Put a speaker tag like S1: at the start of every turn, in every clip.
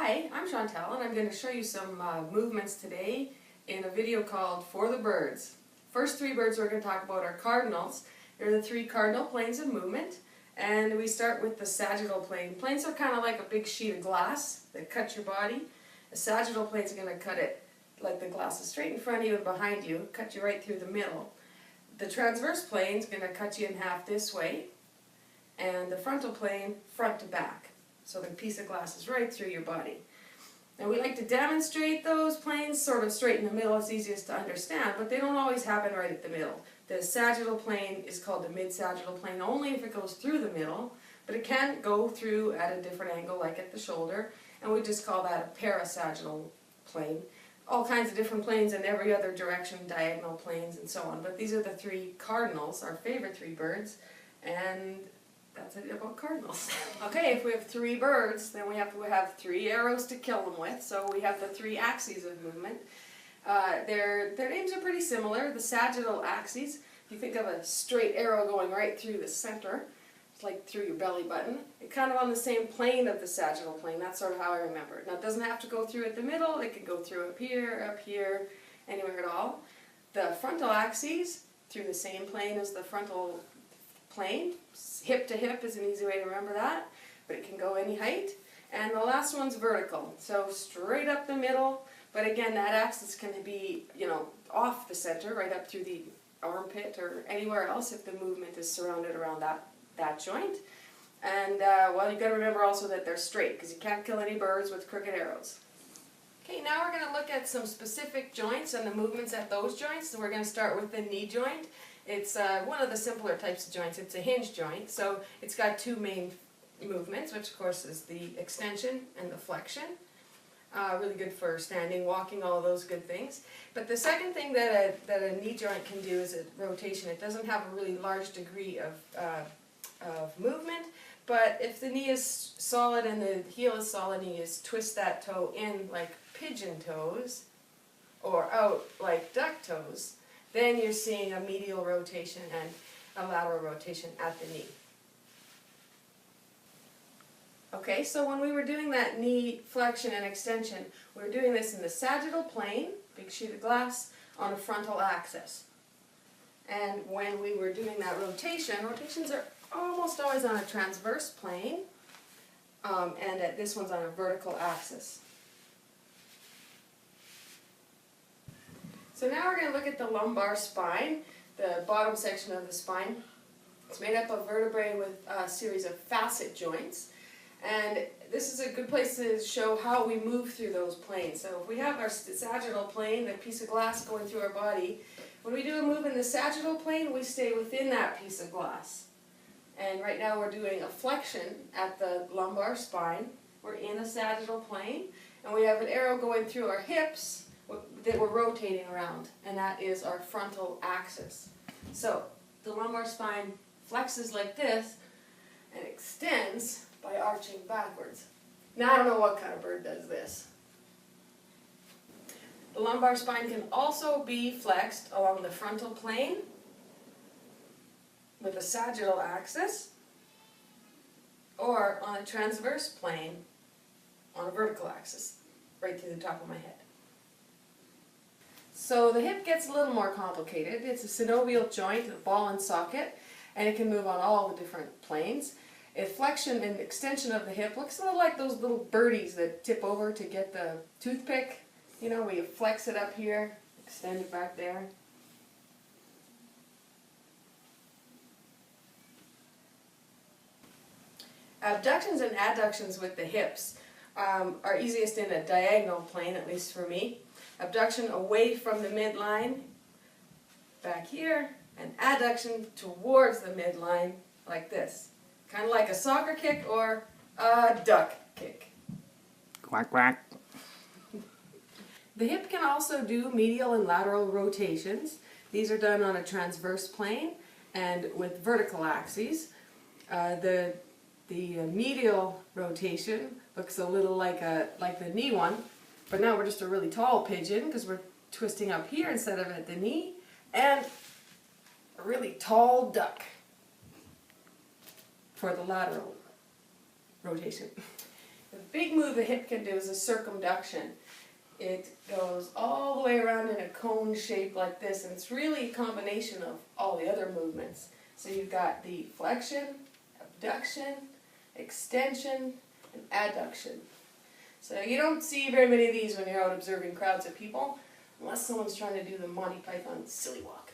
S1: Hi, I'm Chantelle and I'm going to show you some movements today in a video called For the Birds. First three birds we're going to talk about are cardinals. They're the three cardinal planes of movement, and we start with the sagittal plane. Planes are kind of like a big sheet of glass that cut your body. The sagittal plane is going to cut it like the glass is straight in front of you and behind you, cut you right through the middle. The transverse plane is going to cut you in half this way, and the frontal plane front to back. So the piece of glass is right through your body. Now we like to demonstrate those planes sort of straight in the middle. It's easiest to understand, but they don't always happen right at the middle. The sagittal plane is called the mid-sagittal plane only if it goes through the middle, but it can go through at a different angle, like at the shoulder, and we just call that a parasagittal plane. All kinds of different planes in every other direction, diagonal planes and so on, but these are the three cardinals, our favorite three birds, and that's it about cardinals. Okay, if we have three birds, then we have to have three arrows to kill them with, so we have the three axes of movement. Their names are pretty similar. The sagittal axes, if you think of a straight arrow going right through the center, it's like through your belly button, it's kind of on the same plane of the sagittal plane. That's sort of how I remember it. Now it doesn't have to go through at the middle, it can go through up here, anywhere at all. The frontal axes, through the same plane as the frontal plane. Hip to hip is an easy way to remember that, but it can go any height. And the last one's vertical, so straight up the middle, but again that axis can be, off the center, right up through the armpit or anywhere else if the movement is surrounded around that joint. And well, you've got to remember also that they're straight, because you can't kill any birds with crooked arrows. Okay, now we're going to look at some specific joints and the movements at those joints. So we're going to start with the knee joint. It's one of the simpler types of joints. It's a hinge joint, so it's got two main movements, which of course is the extension and the flexion. Really good for standing, walking, all of those good things. But the second thing that a knee joint can do is a rotation. It doesn't have a really large degree of movement, but if the knee is solid and the heel is solid and you just twist that toe in like pigeon toes or out like duck toes, then you're seeing a medial rotation and a lateral rotation at the knee. Okay, so when we were doing that knee flexion and extension, we were doing this in the sagittal plane, big sheet of glass, on a frontal axis. And when we were doing that rotation, rotations are almost always on a transverse plane, and this one's on a vertical axis. So now we're going to look at the lumbar spine, the bottom section of the spine. It's made up of vertebrae with a series of facet joints. And this is a good place to show how we move through those planes. So if we have our sagittal plane, the piece of glass going through our body, when we do a move in the sagittal plane, we stay within that piece of glass. And right now we're doing a flexion at the lumbar spine. We're in a sagittal plane, and we have an arrow going through our hips that we're rotating around, and that is our frontal axis. So the lumbar spine flexes like this and extends by arching backwards. Now I don't know what kind of bird does this. The lumbar spine can also be flexed along the frontal plane with a sagittal axis, or on a transverse plane on a vertical axis, right through the top of my head. So the hip gets a little more complicated. It's a synovial joint, a ball and socket, and it can move on all the different planes. A flexion and extension of the hip looks a little like those little birdies that tip over to get the toothpick. Where you flex it up here, extend it back there. Abductions and adductions with the hips are easiest in a diagonal plane, at least for me. Abduction away from the midline, back here, and adduction towards the midline, like this. Kind of like a soccer kick or a duck kick.
S2: Quack, quack.
S1: The hip can also do medial and lateral rotations. These are done on a transverse plane and with vertical axes. The medial rotation looks a little like the knee one, but now we're just a really tall pigeon because we're twisting up here instead of at the knee, and a really tall duck for the lateral rotation. The big move the hip can do is a circumduction. It goes all the way around in a cone shape like this, and it's really a combination of all the other movements. So you've got the flexion, abduction, extension, and adduction. So you don't see very many of these when you're out observing crowds of people, unless someone's trying to do the Monty Python silly walk.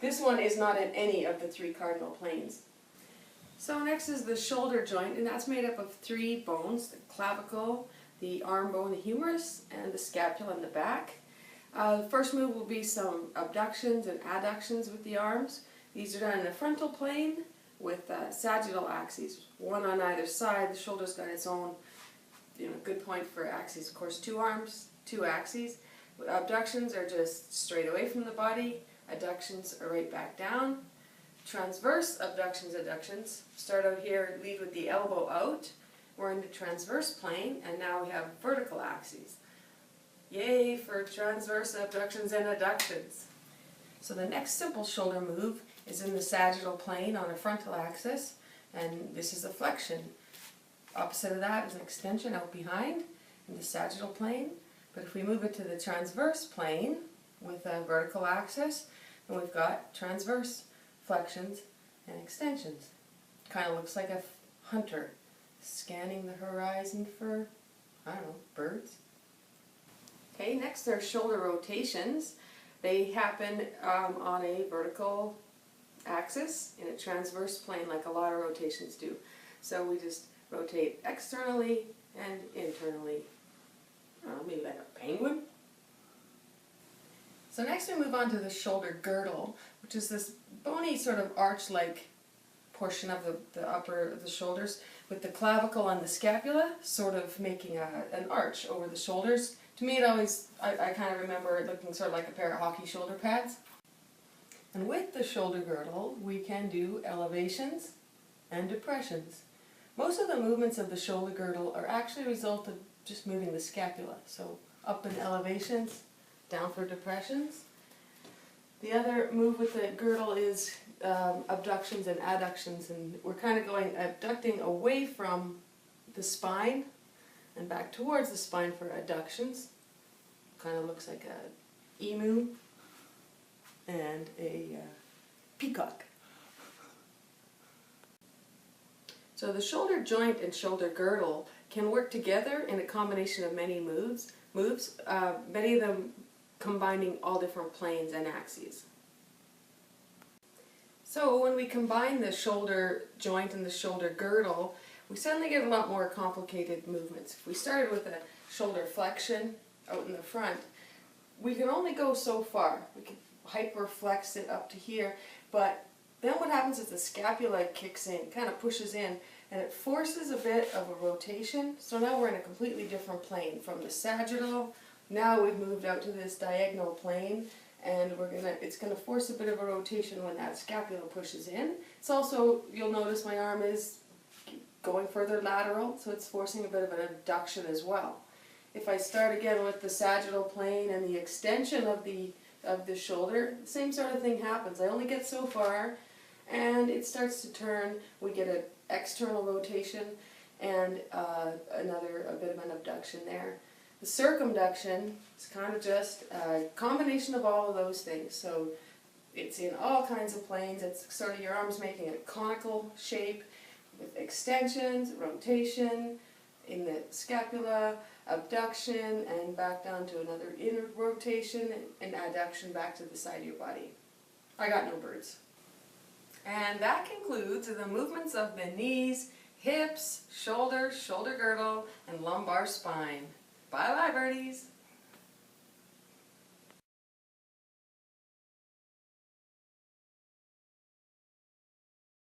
S1: This one is not in any of the three cardinal planes. So next is the shoulder joint, and that's made up of three bones: the clavicle, the arm bone, the humerus, and the scapula in the back. The first move will be some abductions and adductions with the arms. These are done in the frontal plane with sagittal axes, one on either side. The shoulder's got its own, good point for axes. Of course, two arms, two axes. Abductions are just straight away from the body. Adductions are right back down. Transverse abductions, adductions start out here, lead with the elbow out. We're in the transverse plane, and now we have vertical axes. Yay for transverse abductions and adductions. So the next simple shoulder move is in the sagittal plane on a frontal axis, and this is a flexion. Opposite of that is an extension out behind in the sagittal plane. But if we move it to the transverse plane with a vertical axis, then we've got transverse flexions and extensions. Kind of looks like a hunter scanning the horizon for, birds. Okay, next are shoulder rotations. They happen on a vertical axis in a transverse plane like a lot of rotations do. So we just rotate externally and internally. Maybe like a penguin. So next we move on to the shoulder girdle, which is this bony sort of arch-like portion of the upper of the shoulders, with the clavicle and the scapula sort of making an arch over the shoulders. To me, I kind of remember it looking sort of like a pair of hockey shoulder pads. And with the shoulder girdle, we can do elevations and depressions. Most of the movements of the shoulder girdle are actually a result of just moving the scapula. So up in elevations, down for depressions. The other move with the girdle is abductions and adductions, and we're kind of abducting away from the spine and back towards the spine for adductions. Kind of looks like a emu and a peacock. So the shoulder joint and shoulder girdle can work together in a combination of many moves, many of them combining all different planes and axes. So when we combine the shoulder joint and the shoulder girdle, we suddenly get a lot more complicated movements. If we started with a shoulder flexion out in the front, we can only go so far. We can hyperflex it up to here, but then what happens is the scapula kicks in, kind of pushes in, and it forces a bit of a rotation. So now we're in a completely different plane from the sagittal. Now we've moved out to this diagonal plane, and it's gonna force a bit of a rotation when that scapula pushes in. It's also, you'll notice my arm is going further lateral, so it's forcing a bit of an abduction as well. If I start again with the sagittal plane and the extension of the shoulder, the same sort of thing happens. I only get so far, and it starts to turn. We get an external rotation and a bit of an abduction there. The circumduction is kind of just a combination of all of those things. So it's in all kinds of planes. It's sort of your arms making a conical shape with extensions, rotation in the scapula, abduction, and back down to another inward rotation, and adduction back to the side of your body. I got no birds. And that concludes the movements of the knees, hips, shoulder, shoulder girdle, and lumbar spine. Bye-bye, birdies.